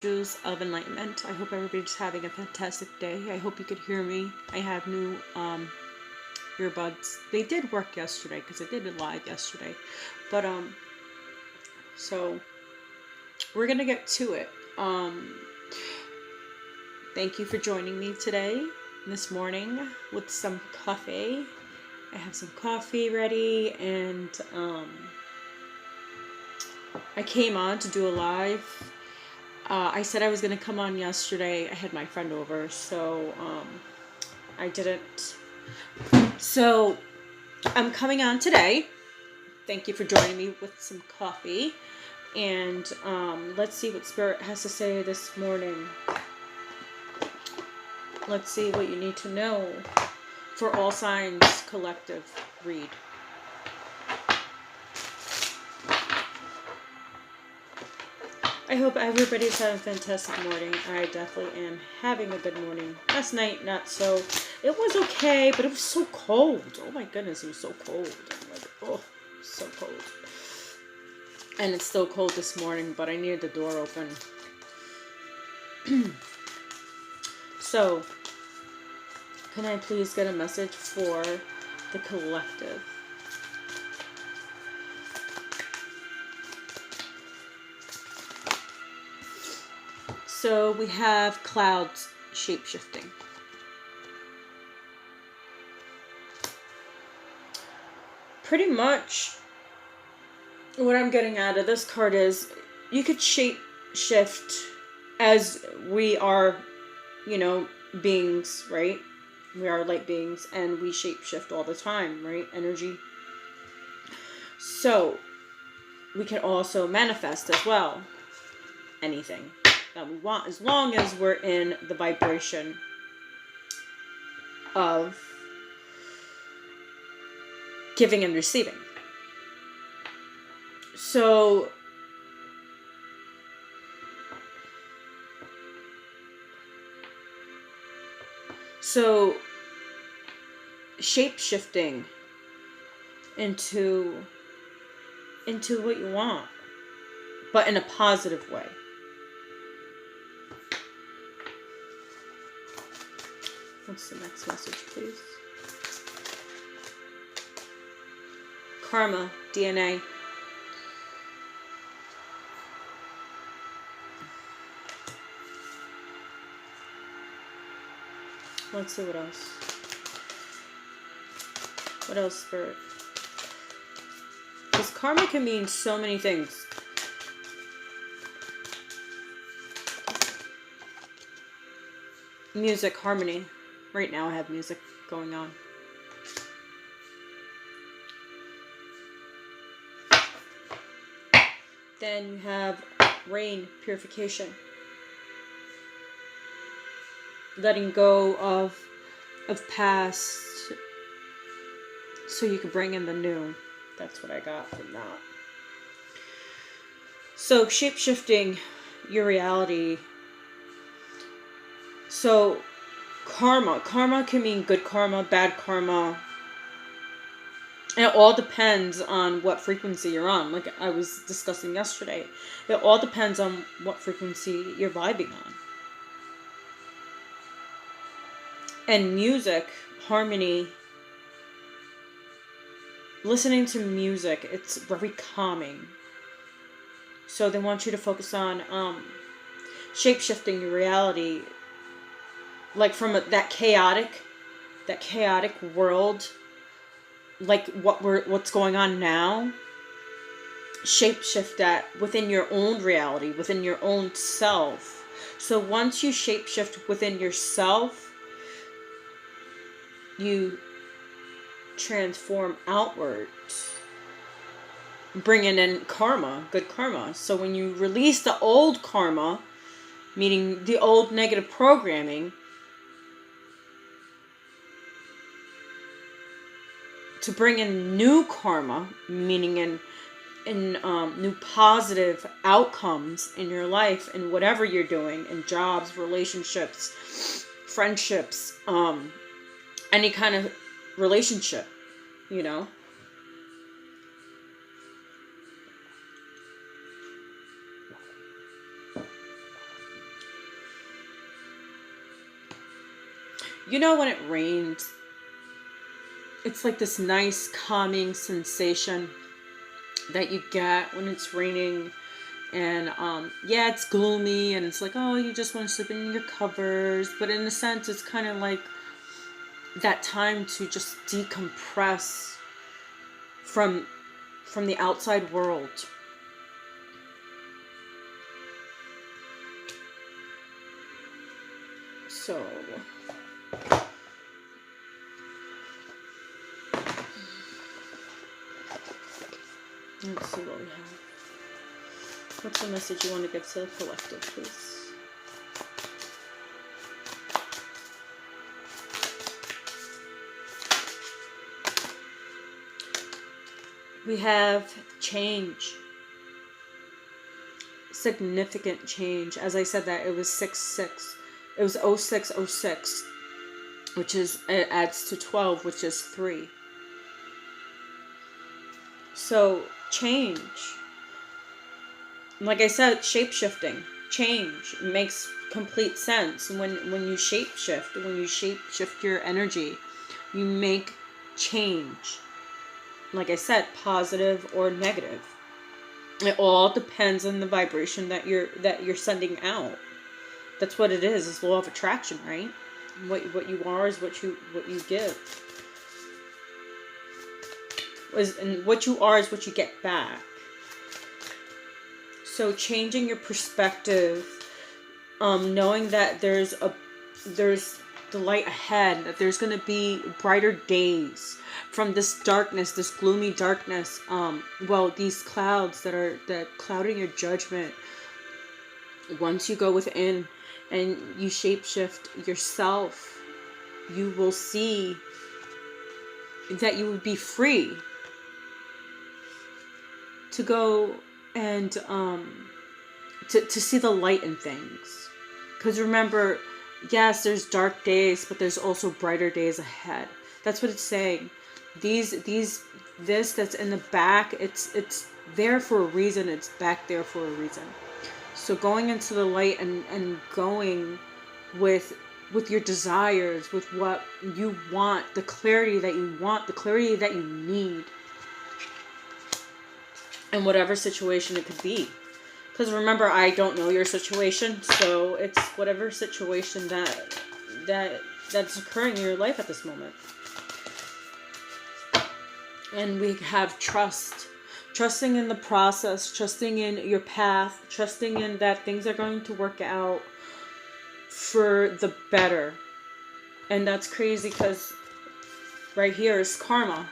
Of enlightenment. I hope everybody's having a fantastic day. I hope you could hear me. I have new earbuds. They did work yesterday because I did it live yesterday. But so we're gonna get to it. Thank you for joining me today, this morning, with some coffee. I have some coffee ready, and I came on to do a live. I said I was going to come on yesterday. I had my friend over, so I didn't. So I'm coming on today. Thank you for joining me with some coffee. And let's see what Spirit has to say this morning. Let's see what you need to know for All Signs Collective read. I hope everybody's having a fantastic morning. I definitely am having a good morning. Last night, not so. It was okay, but it was so cold. Oh my goodness, it was so cold. I'm like, oh, so cold. And it's still cold this morning, but I needed the door open. So, can I please get a message for the collective? So we have clouds shape-shifting. Pretty much what I'm getting out of this card is you could shape-shift as we are, beings, right? We are light beings and we shape-shift all the time, right? Energy. So we can also manifest as well. Anything that we want, as long as we're in the vibration of giving and receiving. So shape-shifting into what you want, but in a positive way. What's the next message, please? Karma, DNA. Let's see what else. What else, Spirit? Because karma can mean so many things. Music, harmony. Right now I have music going on. Then you have rain, purification. Letting go of past so you can bring in the new. That's what I got from that. So shape-shifting your reality. So karma can mean good karma, bad karma. And it all depends on what frequency you're on. Like I was discussing yesterday, it all depends on what frequency you're vibing on. And music, harmony, listening to music, it's very calming. So they want you to focus on shape-shifting your reality, like from that chaotic world, like what's going on now. Shape-shift that within your own reality, within your own self. So once you shape-shift within yourself, you transform outwards, bringing in karma, good karma. So when you release the old karma, meaning the old negative programming, to bring in new karma, meaning in new positive outcomes in your life and whatever you're doing, in jobs, relationships, friendships, any kind of relationship, You know when it rains, it's like this nice calming sensation that you get when it's raining. And yeah, it's gloomy and it's like, oh, you just want to sleep in your covers, but in a sense it's kind of like that time to just decompress from the outside world. So let's see what we have. What's the message you want to give to the collective, please? We have change. Significant change. As I said that, it was 6-6. It was 0606, which is, it adds to 12, which is 3. So, change. Like I said, shape-shifting. Change makes complete sense. When you shape-shift your energy, you make change. Like I said, positive or negative. It all depends on the vibration that you're sending out. That's what it is. It's law of attraction, right? What you are is what you give. And what you are is what you get back. So changing your perspective, knowing that there's the light ahead, that there's going to be brighter days from this darkness, this gloomy darkness, these clouds that clouding your judgment. Once you go within and you shapeshift yourself, you will see that you would be free to go and to see the light in things. Because remember, yes, there's dark days, but there's also brighter days ahead. That's what it's saying. This that's in the back, it's there for a reason. It's back there for a reason. So going into the light and going with your desires, with what you want, the clarity that you want, the clarity that you need, in whatever situation it could be. Because remember, I don't know your situation, so it's whatever situation that's occurring in your life at this moment. And we have trust. Trusting in the process, trusting in your path, trusting in that things are going to work out for the better. And that's crazy because right here is karma.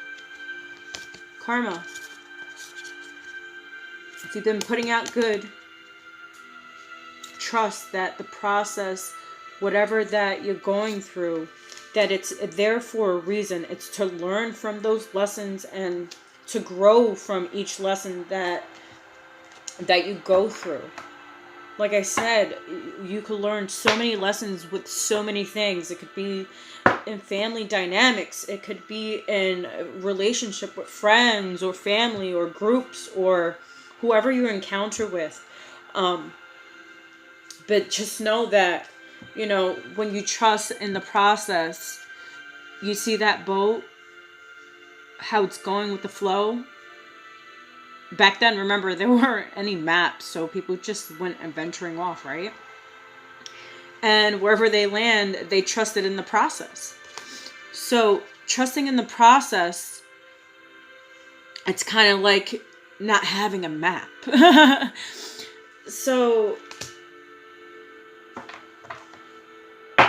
Karma. If you've been putting out good, trust that the process, whatever that you're going through, that it's there for a reason. It's to learn from those lessons and to grow from each lesson that you go through. Like I said, you could learn so many lessons with so many things. It could be in family dynamics. It could be in a relationship with friends or family or groups or whoever you encounter with. But just know that, when you trust in the process, you see that boat, how it's going with the flow. Back then, remember, there weren't any maps, so people just went adventuring off, right? And wherever they land, they trusted in the process. So trusting in the process, it's kind of like not having a map. So,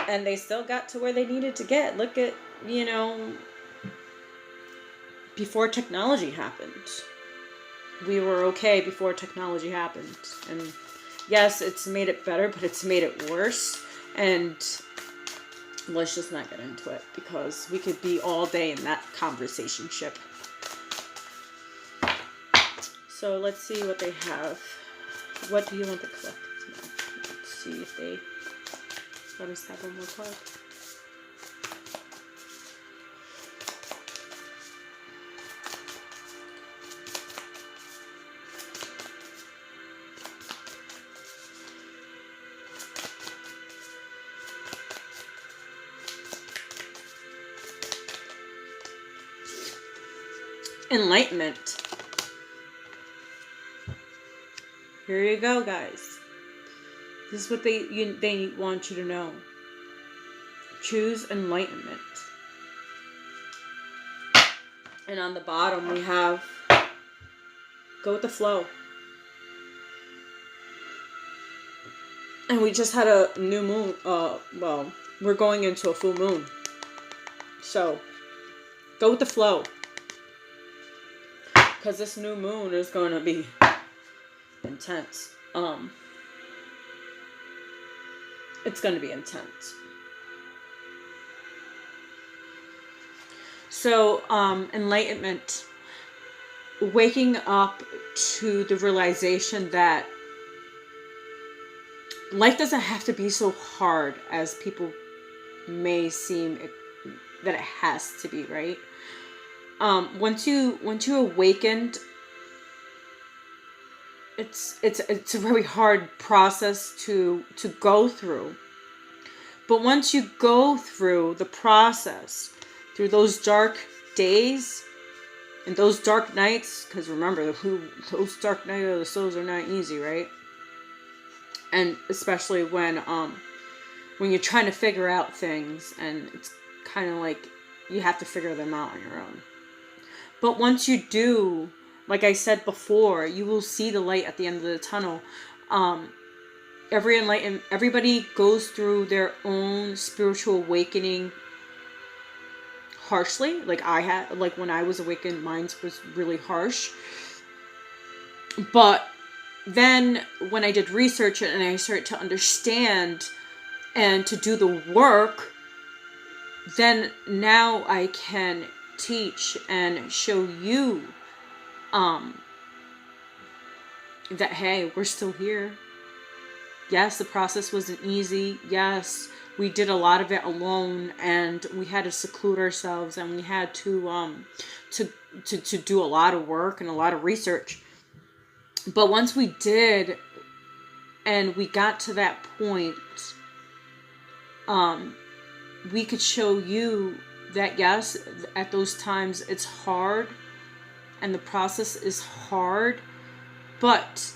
and they still got to where they needed to get. Look at, before technology happened. We were okay before technology happened. And yes, it's made it better, but it's made it worse. And let's just not get into it because we could be all day in that conversation ship. So let's see what they have. What do you want the collective to know? Let's see if they let us have one more card. Enlightenment. Here you go, guys. This is what they want you to know. Choose enlightenment. And on the bottom we have go with the flow. And we just had a new moon. Well, we're going into a full moon. So, go with the flow. Because this new moon is going to be intense. It's going to be intense. So, enlightenment. Waking up to the realization that life doesn't have to be so hard as people may seem that it has to be, right? Once you awakened, it's a very hard process to go through. But once you go through the process, through those dark days and those dark nights, because remember, those dark nights of the souls are not easy, right? And especially when you're trying to figure out things, and it's kind of like you have to figure them out on your own. But once you do, like I said before, you will see the light at the end of the tunnel. Everybody goes through their own spiritual awakening harshly. Like when I was awakened, mine was really harsh. But then when I did research and I started to understand and to do the work, then now I can teach and show you that, hey, we're still here. Yes, the process wasn't easy. Yes, we did a lot of it alone, and we had to seclude ourselves, and we had to do a lot of work and a lot of research. But once we did, and we got to that point, we could show you that yes, at those times it's hard, and the process is hard, but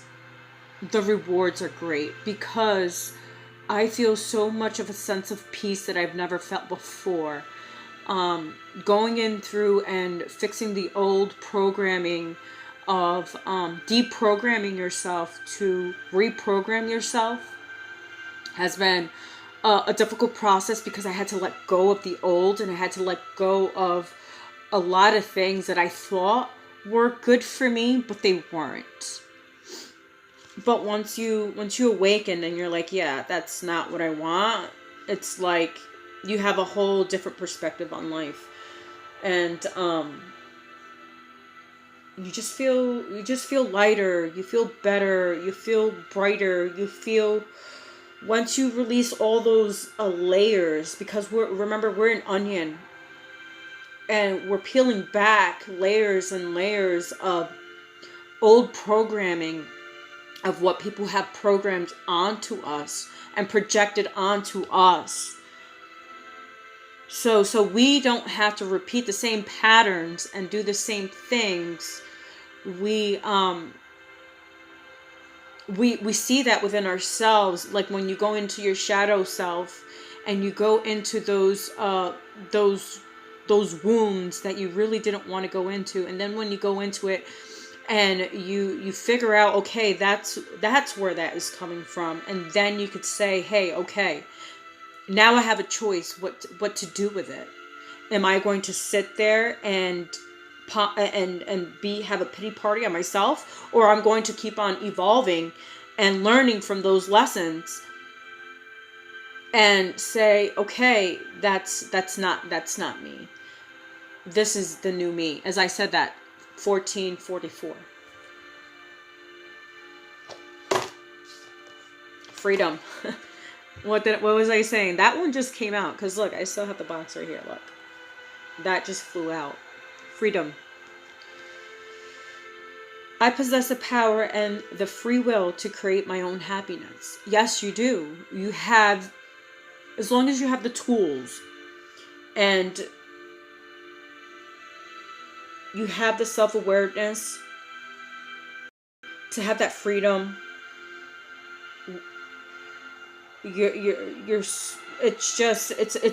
the rewards are great, because I feel so much of a sense of peace that I've never felt before. Going in through and fixing the old programming of deprogramming yourself to reprogram yourself has been a difficult process, because I had to let go of the old, and I had to let go of a lot of things that I thought were good for me, but they weren't. But once you awaken and you're like, yeah, that's not what I want, it's like you have a whole different perspective on life. And you just feel lighter, you feel better, you feel brighter, you feel, once you release all those layers, because we're an onion, and we're peeling back layers and layers of old programming of what people have programmed onto us and projected onto us. So we don't have to repeat the same patterns and do the same things. We see that within ourselves, like when you go into your shadow self and you go into those wounds that you really didn't want to go into, and then when you go into it and you figure out, okay, that's where that is coming from, and then you could say, hey, okay, now I have a choice what to do with it. Am I going to sit there and have a pity party on myself, or I'm going to keep on evolving and learning from those lessons and say, okay, that's not me. This is the new me. As I said, that 1444. Freedom. What was I saying? That one just came out, because look, I still have the box right here. Look, that just flew out. Freedom. I possess the power and the free will to create my own happiness. Yes, you do. You have, as long as you have the tools and you have the self-awareness to have that freedom. It's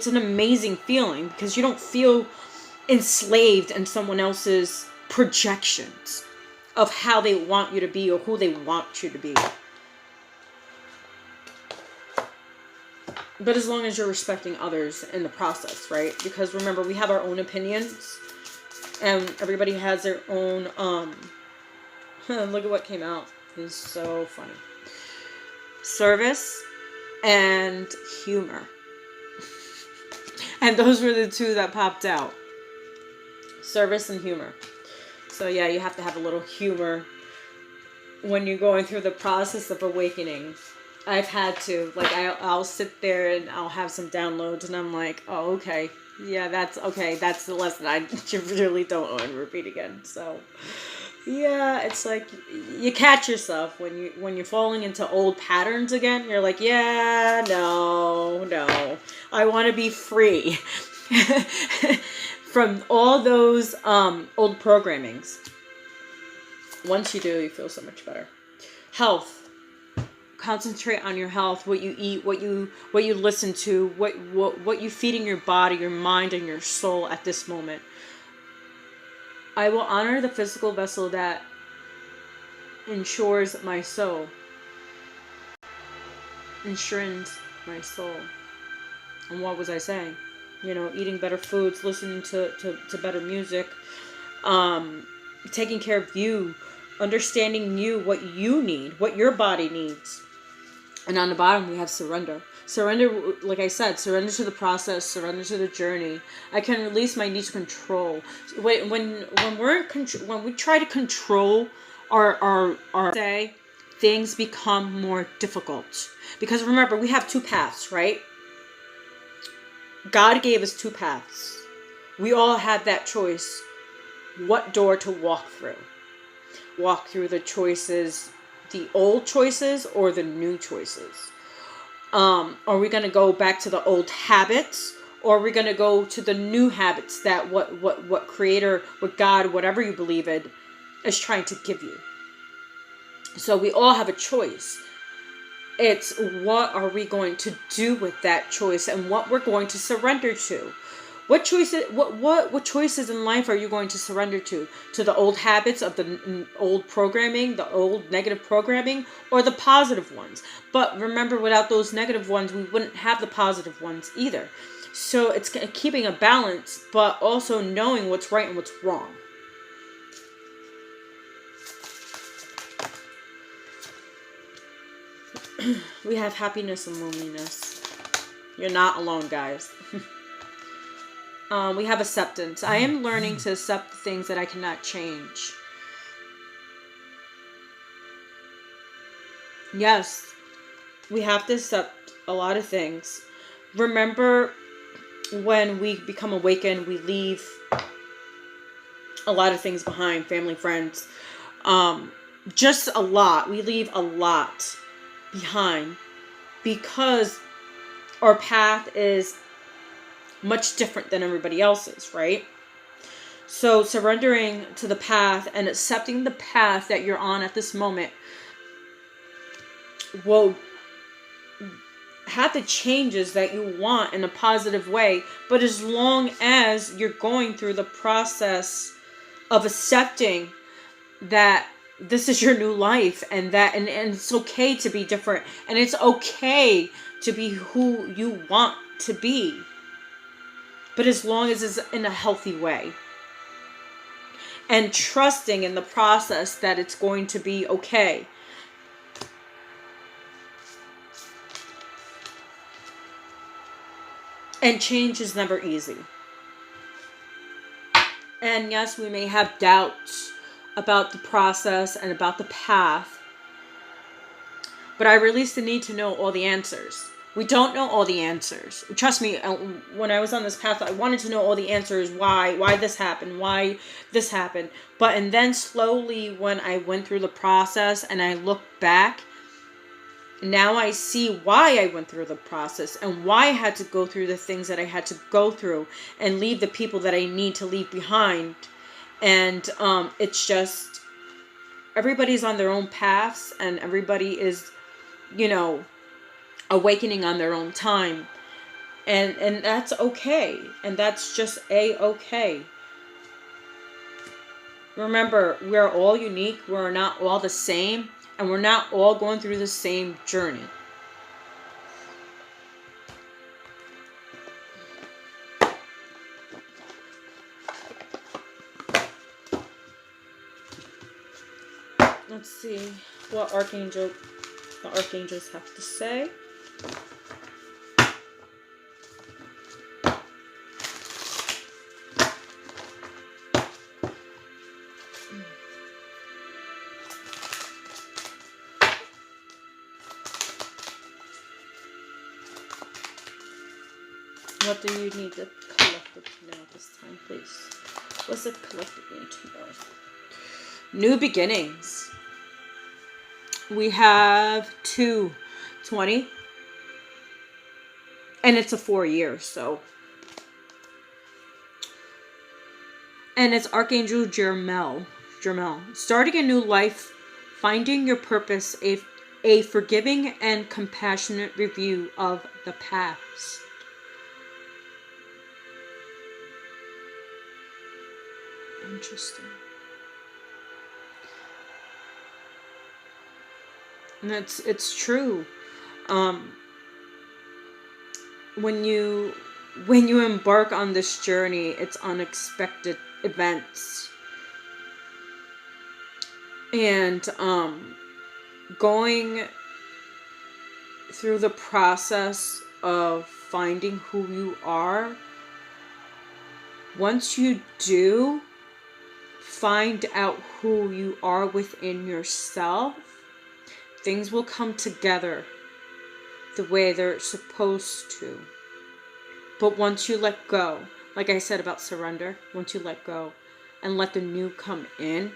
an amazing feeling, because you don't feel enslaved in someone else's projections of how they want you to be or who they want you to be. But as long as you're respecting others in the process, right? Because remember, we have our own opinions, and everybody has their own, look at what came out. It's so funny. Service and humor. And those were the two that popped out. Service and humor. So yeah, you have to have a little humor when you're going through the process of awakening. I've had to. Like, I'll sit there and I'll have some downloads and I'm like, oh, okay. Yeah, that's okay. That's the lesson I really don't want to repeat again. So yeah, it's like you catch yourself when you're falling into old patterns again. You're like, yeah, no, I want to be free from all those old programmings. Once you do, you feel so much better. Health. Concentrate on your health, what you eat, what you listen to, what you feed in your body, your mind, and your soul at this moment. I will honor the physical vessel that ensures my soul. Ensures my soul. And what was I saying? You know, eating better foods, listening to better music, taking care of you, understanding you, what you need, what your body needs. And on the bottom, we have surrender. Surrender, like I said, surrender to the process, surrender to the journey. I can release my need to control. When we try to control our say, things become more difficult. Because remember, we have two paths, right? God gave us two paths. We all have that choice, what door to walk through. Walk through the choices, the old choices or the new choices. Are we going to go back to the old habits, or are we going to go to the new habits that what Creator, what God, whatever you believe in, is trying to give you? So we all have a choice. It's what are we going to do with that choice and what we're going to surrender to. What choices? What choices in life are you going to surrender to? To the old habits of the old programming, the old negative programming, or the positive ones? But remember, without those negative ones, we wouldn't have the positive ones either. So it's keeping a balance, but also knowing what's right and what's wrong. We have happiness and loneliness. You're not alone, guys. We have acceptance. I am learning to accept the things that I cannot change. Yes, we have to accept a lot of things. Remember, when we become awakened, we leave a lot of things behind. Family, friends. Just a lot. We leave a lot behind because our path is much different than everybody else's, right? So surrendering to the path and accepting the path that you're on at this moment will have the changes that you want in a positive way. But as long as you're going through the process of accepting that this is your new life, and it's okay to be different, and it's okay to be who you want to be. But as long as it's in a healthy way. And trusting in the process that it's going to be okay. And change is never easy. And yes, we may have doubts about the process and about the path. But I release the need to know all the answers. We don't know all the answers. Trust me, when I was on this path, I wanted to know all the answers. Why this happened? Why this happened? And then slowly, when I went through the process and I looked back, now I see why I went through the process and why I had to go through the things that I had to go through and leave the people that I need to leave behind And it's just, everybody's on their own paths, and everybody is, you know, awakening on their own time. And that's okay. And that's just a-okay. Remember, we're all unique. We're not all the same. And we're not all going through the same journey. Let's see what the archangels have to say. What do you need the collective to know this time, please? What's the collective need to know? New beginnings. We have 220. And it's a 4 year, so. And it's Archangel Jermel. Starting a new life, finding your purpose, a forgiving and compassionate review of the past. Interesting. And it's true. When you embark on this journey, it's unexpected events. And going through the process of finding who you are, once you do find out who you are within yourself, things will come together the way they're supposed to. But once you let go, like I said about surrender, once you let go and let the new come in,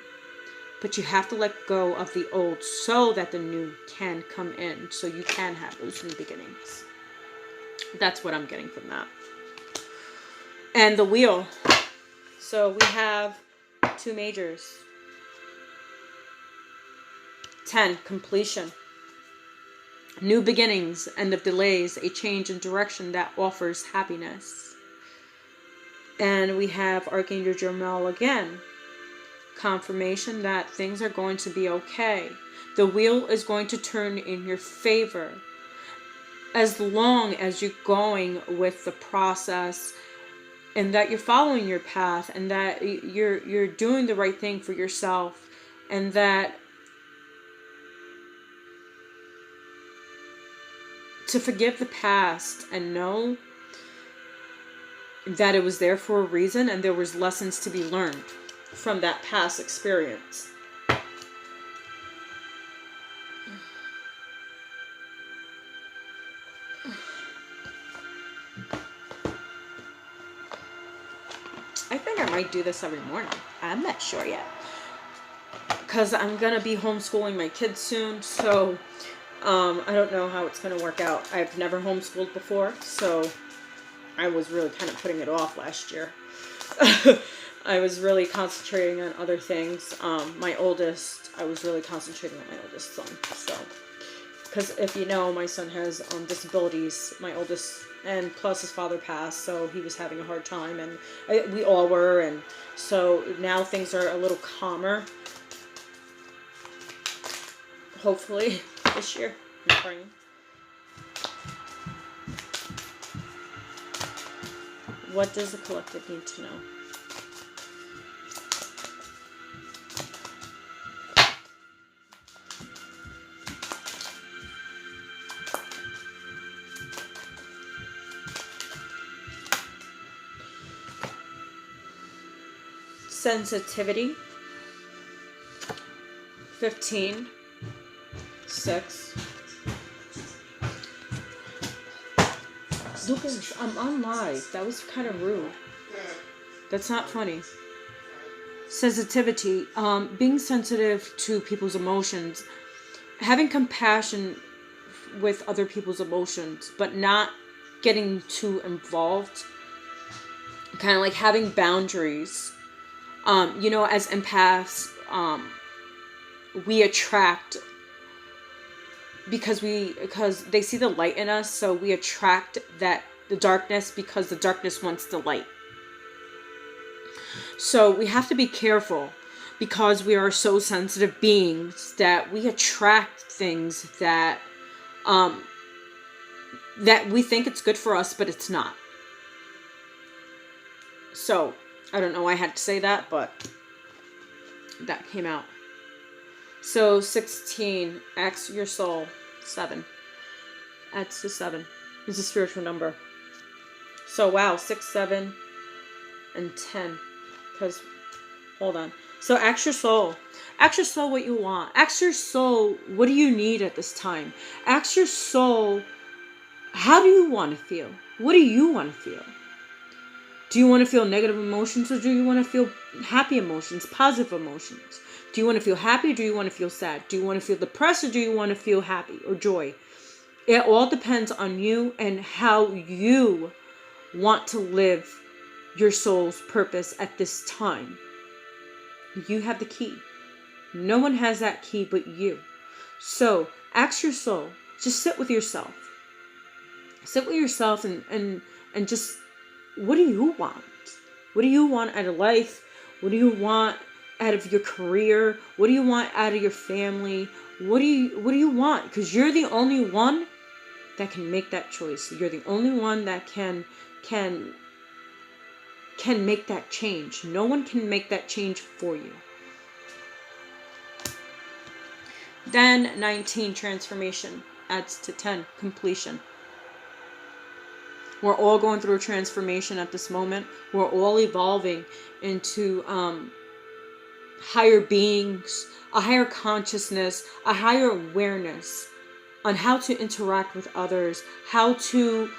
but you have to let go of the old so that the new can come in, so you can have those new beginnings. That's what I'm getting from that. And the wheel. So we have 2 majors. 10, completion. New beginnings, end of delays, a change in direction that offers happiness. And we have Archangel Jermel again. Confirmation that things are going to be okay. The wheel is going to turn in your favor as long as you're going with the process, and that you're following your path, and that you're doing the right thing for yourself, and that to forgive the past and know that it was there for a reason, and there was lessons to be learned from that past experience. I think I might do this every morning. I'm not sure yet, because I'm gonna be homeschooling my kids soon, so I don't know how it's gonna work out. I've never homeschooled before, so I was really kind of putting it off last year. I was really concentrating on other things. I was really concentrating on my oldest son. So, because if you know, my son has disabilities, my oldest, and plus his father passed, so he was having a hard time, and we all were, and so now things are a little calmer. Hopefully, this year. I'm praying. What does the collective need to know? Sensitivity. 15. 6. Lucas, I'm on live. That was kind of rude. That's not funny. Sensitivity. Being sensitive to people's emotions. Having compassion with other people's emotions, but not getting too involved. Kind of like having boundaries. As empaths, we attract because they see the light in us, so we attract the darkness because the darkness wants the light. So we have to be careful because we are so sensitive beings that we attract things that we think it's good for us, but it's not. So I don't know why I had to say that, but that came out. So 16, ask your soul. 7. Adds to 7. It's a spiritual number. So wow, 6, 7, and 10. Because, hold on. So ask your soul. Ask your soul what you want. Ask your soul, what do you need at this time? Ask your soul, how do you want to feel? What do you want to feel? Do you want to feel negative emotions, or do you want to feel happy emotions, positive emotions? Do you want to feel happy, or do you want to feel sad? Do you want to feel depressed, or do you want to feel happy or joy? It all depends on you and how you want to live your soul's purpose at this time. You have the key. No one has that key but you. So ask your soul. Just sit with yourself. Sit with yourself and just, what do you want? What do you want out of life? What do you want out of your career? What do you want out of your family? What do you want? Because you're the only one that can make that choice. You're the only one that can make that change. No one can make that change for you. Then 19, transformation, adds to 10, completion. We're all going through a transformation at this moment. We're all evolving into higher beings, a higher consciousness, a higher awareness on how to interact with others, how to,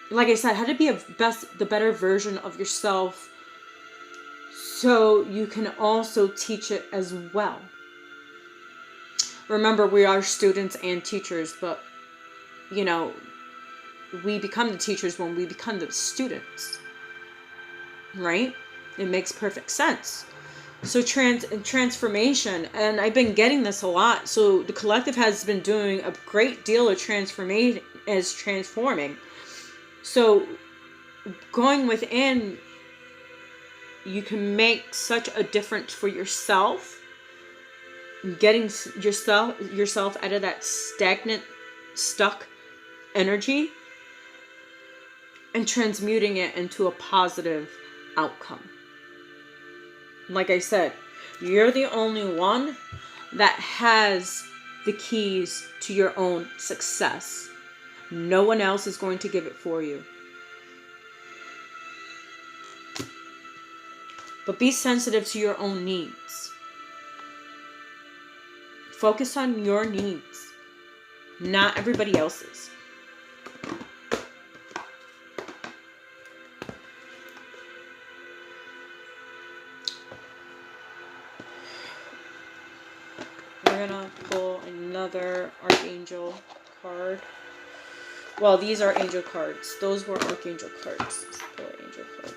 like I said, how to be the better version of yourself, so you can also teach it as well. Remember, we are students and teachers, but we become the teachers when we become the students, right? It makes perfect sense. So transformation, and I've been getting this a lot. So the collective has been doing a great deal of transforming. So going within, you can make such a difference for yourself, getting yourself out of that stagnant, stuck energy, and transmuting it into a positive outcome. Like I said, you're the only one that has the keys to your own success. No one else is going to give it for you. But be sensitive to your own needs. Focus on your needs, not everybody else's. We're gonna pull another Archangel card. Well, these are angel cards. Those were Archangel cards. Let's pull an angel card.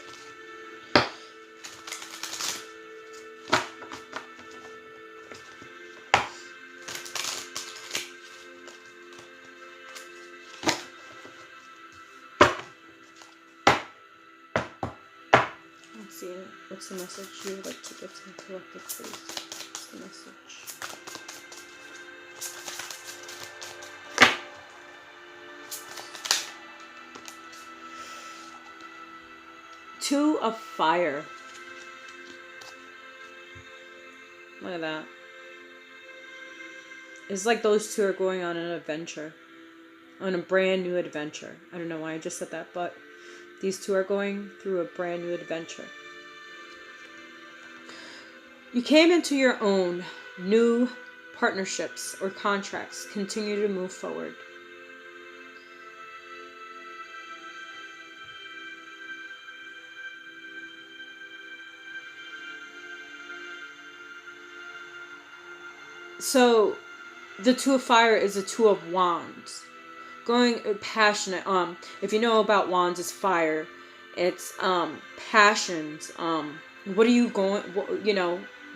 Let's see. What's the message you would like to give to the collective, please? What's the message? Two of Fire. Look at that. It's like those two are going on an adventure. On a brand new adventure. I don't know why I just said that, but these two are going through a brand new adventure. You came into your own new partnerships or contracts. Continue to move forward. So, the Two of Fire is the Two of Wands. Going passionate. If you know about wands, it's fire. It's passions. What are you going,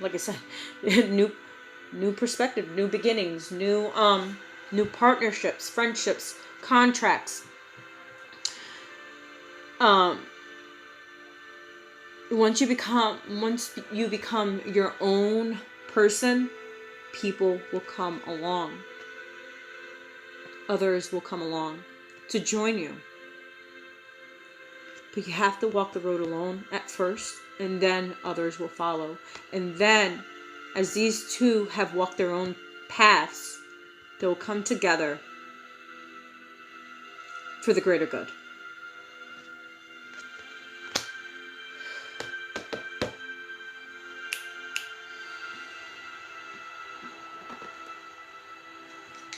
like I said, new perspective, new beginnings, new partnerships, friendships, contracts. Um, once you become your own person, people will come along. Others will come along to join you. But you have to walk the road alone at first, and then others will follow. And then, as these two have walked their own paths, they will come together for the greater good.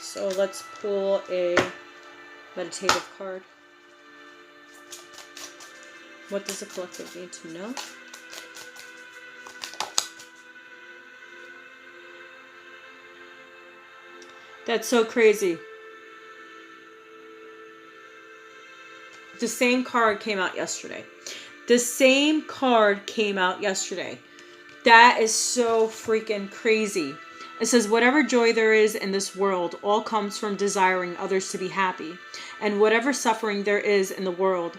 So let's pull a meditative card. What does the collective need to know? That's so crazy. The same card came out yesterday. That is so freaking crazy. It says, whatever joy there is in this world all comes from desiring others to be happy. And whatever suffering there is in the world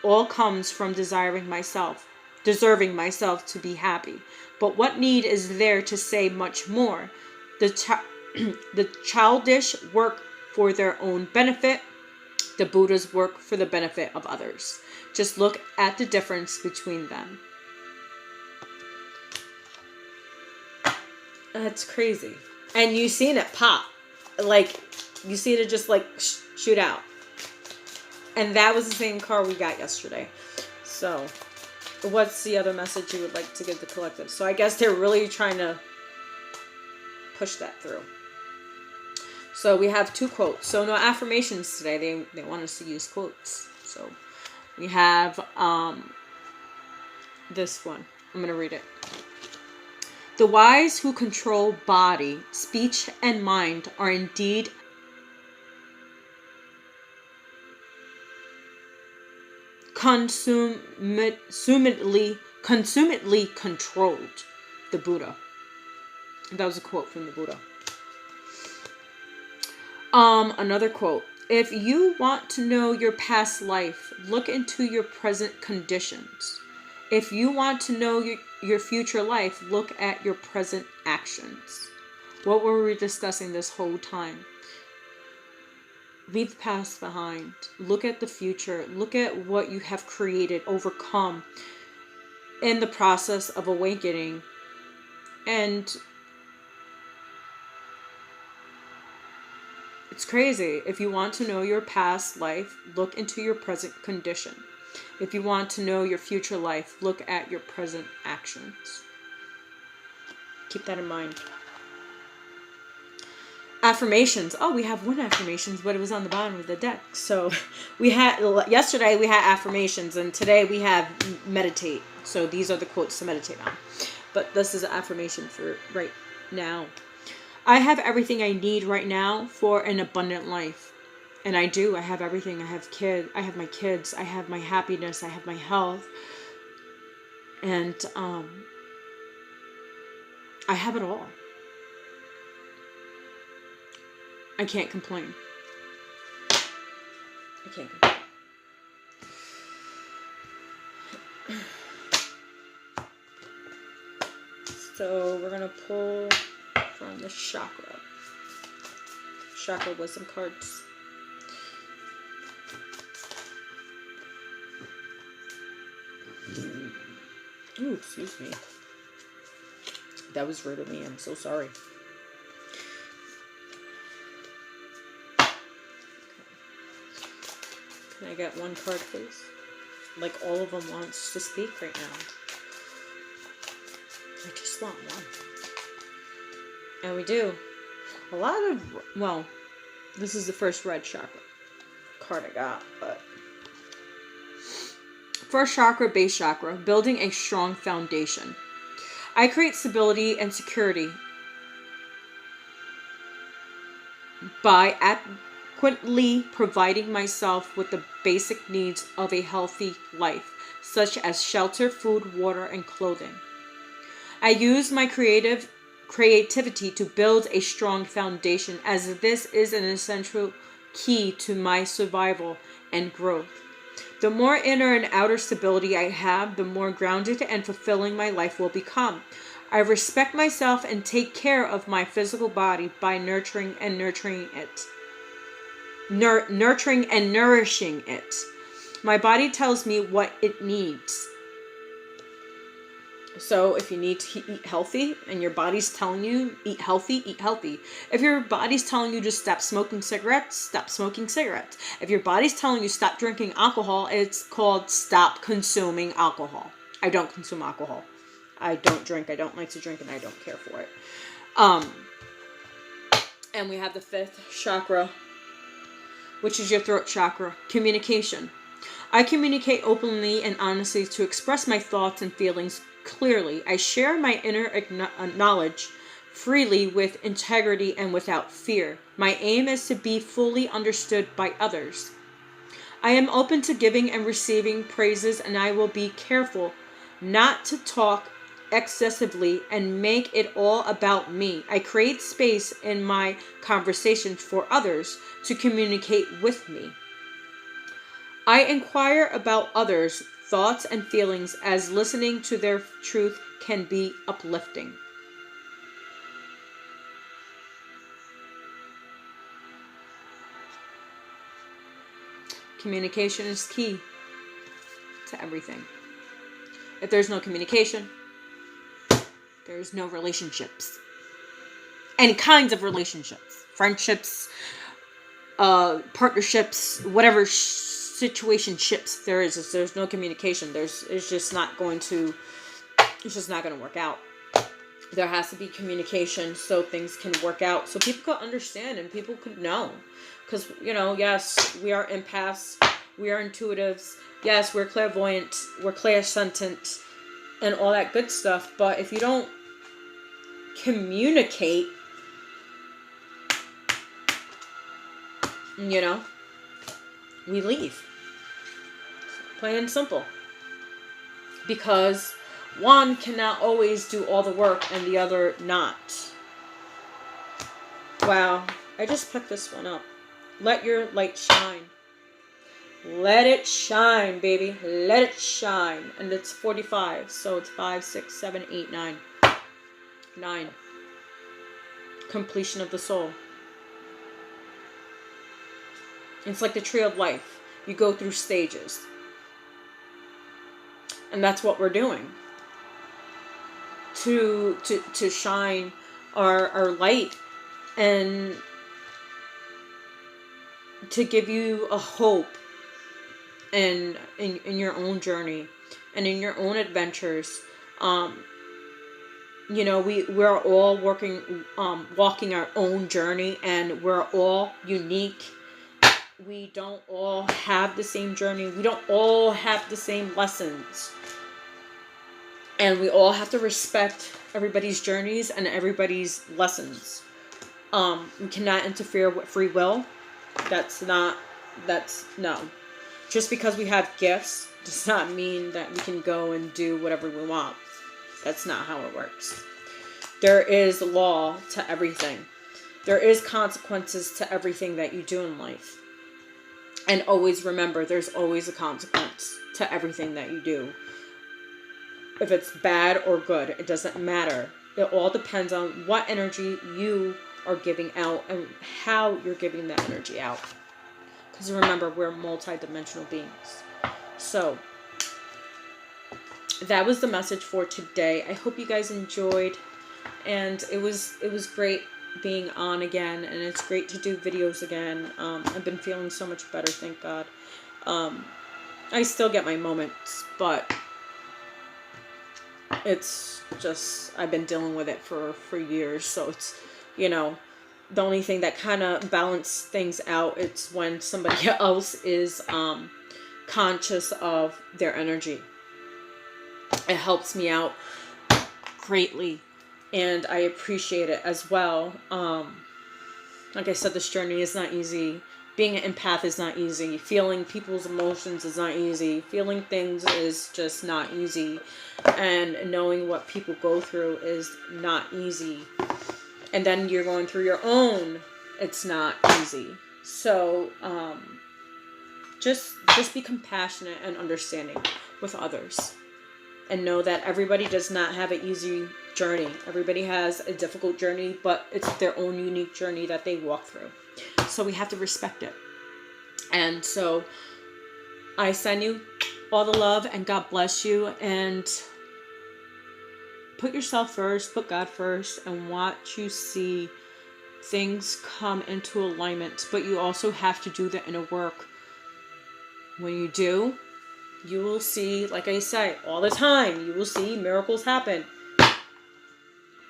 all comes from deserving myself to be happy. But what need is there to say much more? The childish work for their own benefit. The Buddhas work for the benefit of others. Just look at the difference between them. That's crazy. And you seen it pop. Like, you seen it just like shoot out. And that was the same card we got yesterday. So, what's the other message you would like to give the collective? So I guess they're really trying to push that through. So we have 2 quotes. So no affirmations today. They want us to use quotes. So we have this one. I'm going to read it. The wise who control body, speech, and mind are indeed consummately controlled. The Buddha. That was a quote from the Buddha. Another quote. If you want to know your past life, look into your present conditions. If you want to know your future life, look at your present actions. What were we discussing this whole time? Leave the past behind. Look at the future. Look at what you have created, overcome in the process of awakening. And it's crazy. If you want to know your past life, look into your present condition. If you want to know your future life, look at your present actions. Keep that in mind. Affirmations. Oh, we have 1 affirmations, but it was on the bottom of the deck. So yesterday we had affirmations, and today we have meditate. So these are the quotes to meditate on. But this is an affirmation for right now. I have everything I need right now for an abundant life. And I do. I have everything. I have my kids. I have my happiness. I have my health. And I have it all. I can't complain. I can't complain. So we're going to pull from the chakra wisdom cards. Ooh, excuse me. That was rude of me. I'm so sorry. Can I get 1 card, please? Like all of them wants to speak right now. I just want 1. And we do. This is the first red chakra card I got, but first chakra, base chakra, building a strong foundation. I create stability and security by adequately providing myself with the basic needs of a healthy life, such as shelter, food, water, and clothing. I use my creativity to build a strong foundation, as this is an essential key to my survival and growth. The more inner and outer stability I have, the more grounded and fulfilling my life will become. I respect myself and take care of my physical body by nurturing and nourishing it. My body tells me what it needs. So if you need to eat healthy and your body's telling you eat healthy, eat healthy. If your body's telling you just stop smoking cigarettes, stop smoking cigarettes. If your body's telling you stop drinking alcohol, it's called stop consuming alcohol. I don't consume alcohol. I don't drink. I don't like to drink, and I don't care for it. And we have the fifth chakra, which is your throat chakra, communication. I communicate openly and honestly to express my thoughts and feelings clearly. I share my inner knowledge freely with integrity and without fear. My aim is to be fully understood by others. I am open to giving and receiving praises, and I will be careful not to talk excessively and make it all about me. I create space in my conversations for others to communicate with me. I inquire about others' thoughts and feelings, as listening to their truth can be uplifting. Communication is key to everything. If there's no communication, there's no relationships. Any kinds of relationships. Friendships, partnerships, whatever situationships there is. If there's no communication, it's just not going to work out. There has to be communication so things can work out, so people could understand and people could know. Because, yes, we are empaths, we are intuitives, yes, we're clairvoyant, we're clairsentient, and all that good stuff. But if you don't communicate, we leave. Plain and simple. Because one cannot always do all the work and the other not. Wow, I just picked this one up. Let your light shine. Let it shine, baby. Let it shine. And it's 45. So it's 5, 6, 7, 8, 9. 9. Completion of the soul. It's like the tree of life. You go through stages. And that's what we're doing. To shine our light and to give you a hope in your own journey and in your own adventures. We're all walking our own journey, and we're all unique. We don't all have the same journey. We don't all have the same lessons. And we all have to respect everybody's journeys and everybody's lessons. We cannot interfere with free will. No. Just because we have gifts does not mean that we can go and do whatever we want. That's not how it works. There is law to everything. There is consequences to everything that you do in life. And always remember, there's always a consequence to everything that you do. If it's bad or good, it doesn't matter. It all depends on what energy you are giving out and how you're giving that energy out. Because remember, we're multi-dimensional beings. So, that was the message for today. I hope you guys enjoyed. And it was great being on again, and it's great to do videos again. I've been feeling so much better, thank God. I still get my moments, but it's just, I've been dealing with it for years, so it's, the only thing that kind of balances things out, it's when somebody else is conscious of their energy. It helps me out greatly, and I appreciate it as well. Like I said, this journey is not easy. being an empath is not easy. Feeling people's emotions is not easy. Feeling things is just not easy. And knowing what people go through is not easy. And then you're going through your own. It's not easy. So, just be compassionate and understanding with others. And know that everybody does not have an easy journey. Everybody has a difficult journey, but it's their own unique journey that they walk through. So we have to respect it. And so I send you all the love, and God bless you. And put yourself first, put God first, and watch you see things come into alignment. But you also have to do the inner work. When you do, you will see, like I say all the time, you will see miracles happen.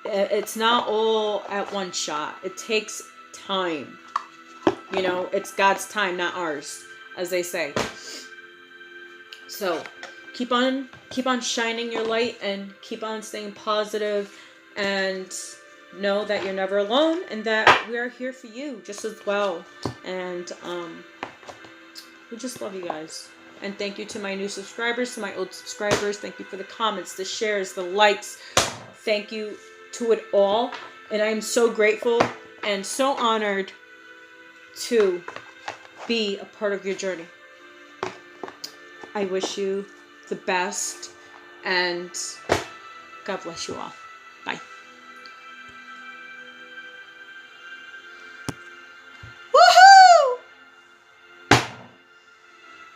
It's not all at one shot. It takes time. You know, it's God's time, not ours, as they say. So keep on shining your light, and keep on staying positive, and know that you're never alone, and that we are here for you just as well. And we just love you guys. And thank you to my new subscribers, to my old subscribers. Thank you for the comments, the shares, the likes. Thank you to it all. And I am so grateful and so honored to be a part of your journey. I wish you the best, and God bless you all.